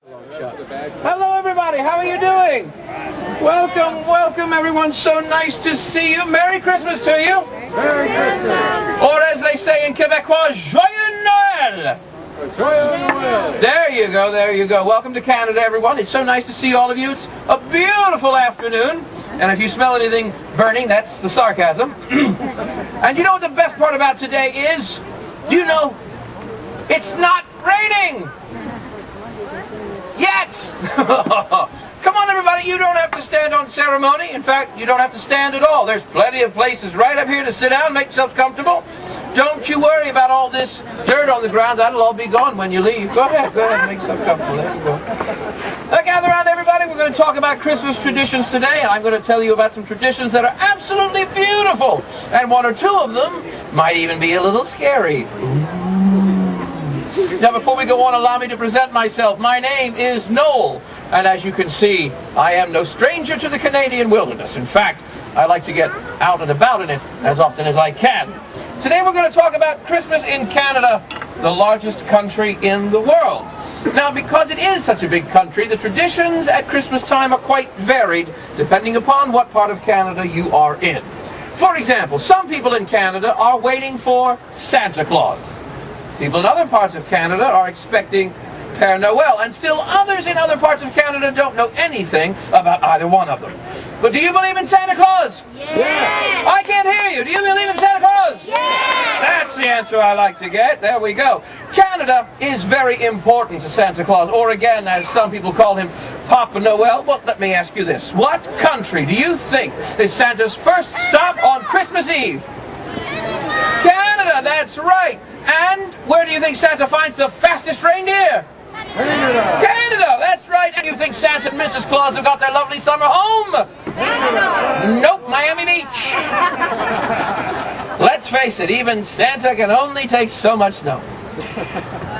Hello everybody, how are you doing? Welcome everyone, so nice to see you. Merry Christmas to you. Merry Christmas. Or as they say in Quebecois, Joyeux Noël. Joyeux Noël. There you go. Welcome to Canada everyone. It's so nice to see all of you. It's a beautiful afternoon. And if you smell anything burning, that's the sarcasm. And you know what the best part about today is? Do you know? It's not raining! Yet! Come on everybody, you don't have to stand on ceremony. In fact, you don't have to stand at all. There's plenty of places right up here to sit down, make yourself comfortable. Don't you worry about all this dirt on the ground. That'll all be gone when you leave. Go ahead, make yourself comfortable. There you go. Now gather around everybody, we're going to talk about Christmas traditions today, and I'm going to tell you about some traditions that are absolutely beautiful. And one or two of them might even be a little scary. Now before we go on, allow me to present myself. My name is Noel, and as you can see, I am no stranger to the Canadian wilderness. In fact, I like to get out and about in it as often as I can. Today we're going to talk about Christmas in Canada, the largest country in the world. Now because it is such a big country, the traditions at Christmas time are quite varied depending upon what part of Canada you are in. For example, some people in Canada are waiting for Santa Claus. People in other parts of Canada are expecting Père Noël, and still others in other parts of Canada don't know anything about either one of them. But do you believe in Santa Claus? Yes. I can't hear you. Do you believe in Santa Claus? Yes. That's the answer I like to get. There we go. Canada is very important to Santa Claus, or again, as some people call him, Papa Noel. Well, let me ask you this. What country do you think is Santa's first stop on Christmas Eve? Canada, that's right. And where do you think Santa finds the fastest reindeer? Canada, that's right. And you think Santa and Mrs. Claus have got their lovely summer home? Nope, Miami Beach. Let's face it, even Santa can only take so much snow.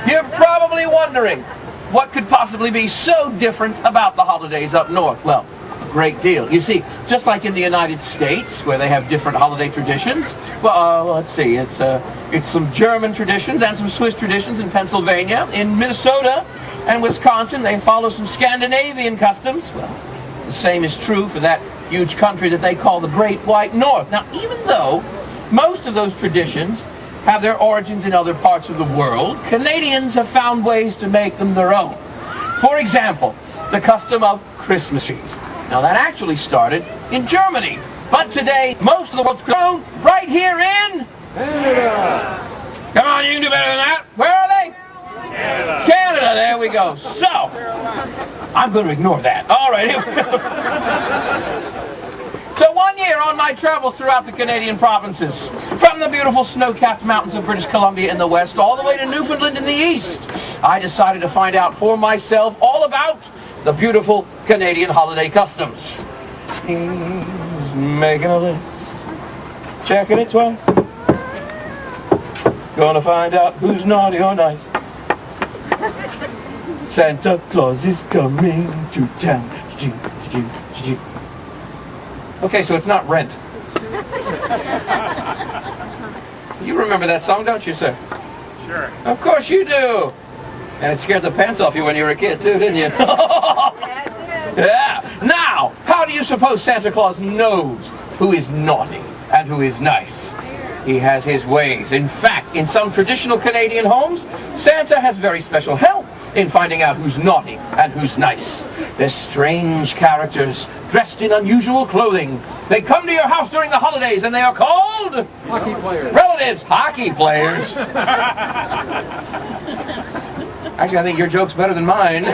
You're probably wondering, what could possibly be so different about the holidays up north? Well, a great deal. You see, just like in the United States, where they have different holiday traditions, well, let's see, it's some German traditions and some Swiss traditions in Pennsylvania. In Minnesota and Wisconsin, they follow some Scandinavian customs. Well, the same is true for that huge country that they call the Great White North. Now, even though most of those traditions have their origins in other parts of the world, Canadians have found ways to make them their own. For example, the custom of Christmas trees. Now that actually started in Germany, but today most of the world's grown right here in Canada. Come on, you can do better than that. Where are they? Canada, there we go. So, I'm going to ignore that. All right. So one year on my travels throughout the Canadian provinces, from the beautiful snow-capped mountains of British Columbia in the west, all the way to Newfoundland in the east, I decided to find out for myself all about the beautiful Canadian holiday customs. He's making a list, checking it twice. Gonna find out who's naughty or nice. Santa Claus is coming to town. Okay, so it's not Rent. You remember that song, don't you, sir? Sure. Of course you do. And it scared the pants off you when you were a kid, too, didn't you? Yeah. Now, how do you suppose Santa Claus knows who is naughty and who is nice? He has his ways. In fact, in some traditional Canadian homes, Santa has very special help in finding out who's naughty and who's nice. They're strange characters dressed in unusual clothing. They come to your house during the holidays and they are called Hockey players. relatives. Hockey players. Actually, I think your joke's better than mine.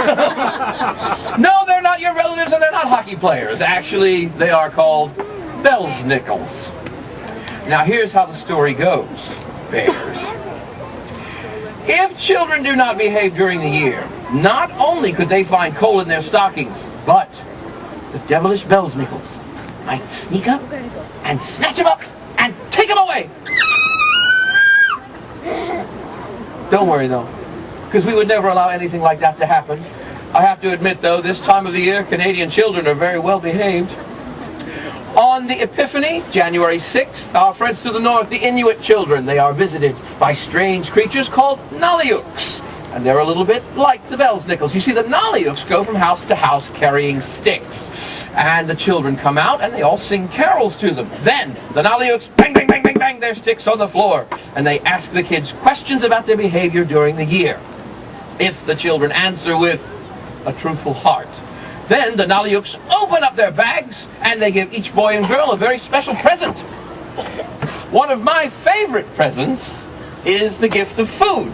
No, they're not your relatives and they're not hockey players. Actually, they are called Belsnickels. Now here's how the story goes, bears. If children do not behave during the year, not only could they find coal in their stockings, but the devilish Belsnickels might sneak up and snatch them up and take them away. Don't worry though, because we would never allow anything like that to happen. I have to admit though, this time of the year, Canadian children are very well behaved. On the Epiphany, January 6th, our friends to the north, the Inuit children, they are visited by strange creatures called Nalyuks. And they're a little bit like the Belsnickels. You see, the Nalyuks go from house to house carrying sticks. And the children come out and they all sing carols to them. Then the Nalyuks bang, bang, bang, bang, bang their sticks on the floor. And they ask the kids questions about their behavior during the year. If the children answer with a truthful heart, then the Nalyuks open up their bags and they give each boy and girl a very special present. One of my favorite presents is the gift of food.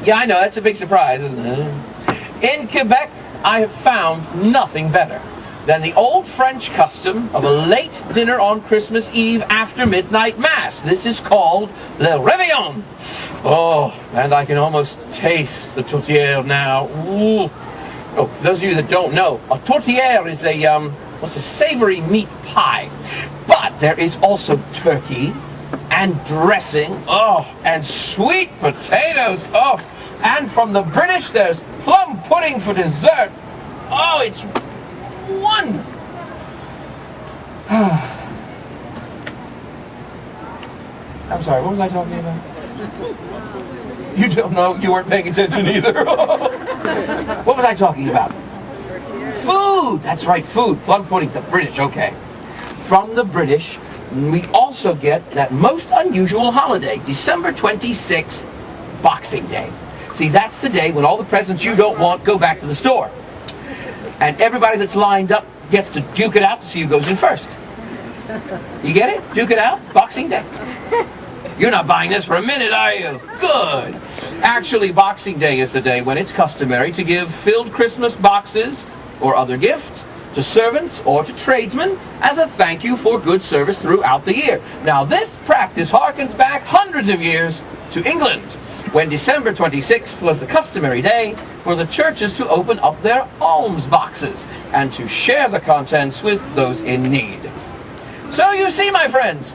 Yeah, I know, that's a big surprise, isn't it? In Quebec, I have found nothing better than the old French custom of a late dinner on Christmas Eve after midnight mass. This is called le réveillon. Oh, and I can almost taste the tourtière now. Ooh. Oh, for those of you that don't know, a tourtière is a savory meat pie. But there is also turkey and dressing, and sweet potatoes, and from the British there's plum pudding for dessert. Oh, it's one. I'm sorry, what was I talking about? You don't know, you weren't paying attention either. What was I talking about? Food, that's right, food, plum pudding, the British, okay. From the British, we also get that most unusual holiday, December 26th, Boxing Day. See, that's the day when all the presents you don't want go back to the store. And everybody that's lined up gets to duke it out to see who goes in first. You get it? Duke it out? Boxing Day. You're not buying this for a minute, are you? Good. Actually, Boxing Day is the day when it's customary to give filled Christmas boxes or other gifts to servants or to tradesmen as a thank you for good service throughout the year. Now, this practice harkens back hundreds of years to England, when December 26th was the customary day for the churches to open up their alms boxes and to share the contents with those in need. So you see, my friends,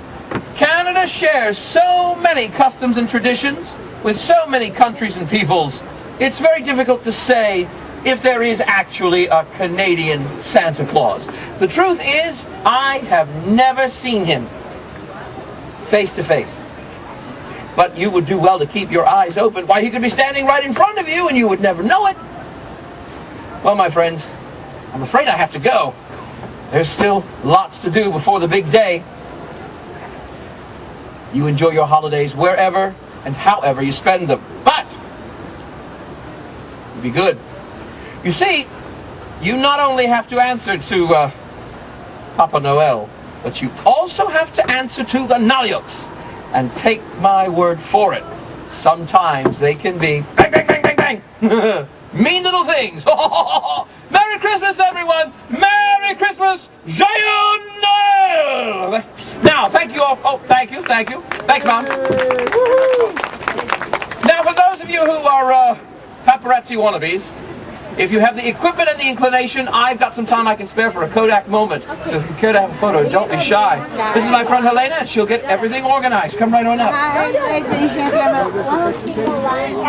Canada shares so many customs and traditions with so many countries and peoples, it's very difficult to say if there is actually a Canadian Santa Claus. The truth is, I have never seen him face to face. But you would do well to keep your eyes open. Why, he could be standing right in front of you and you would never know it. Well, my friends, I'm afraid I have to go. There's still lots to do before the big day. You enjoy your holidays wherever and however you spend them. But be good. You see, you not only have to answer to Papa Noel, but you also have to answer to the Nalyuks. And take my word for it, sometimes they can be bang, bang, bang, bang, bang. Mean little things. Merry Christmas, everyone. Merry Christmas. Joyeux Noël. Now, thank you all. Oh, thank you. Thanks, Mom. Now, for those of you who are paparazzi wannabes, if you have the equipment and the inclination, I've got some time I can spare for a Kodak moment. So if you care to have a photo, don't be shy. This is my friend Helena, and she'll get everything organized. Come right on up. Hi, ladies and gentlemen.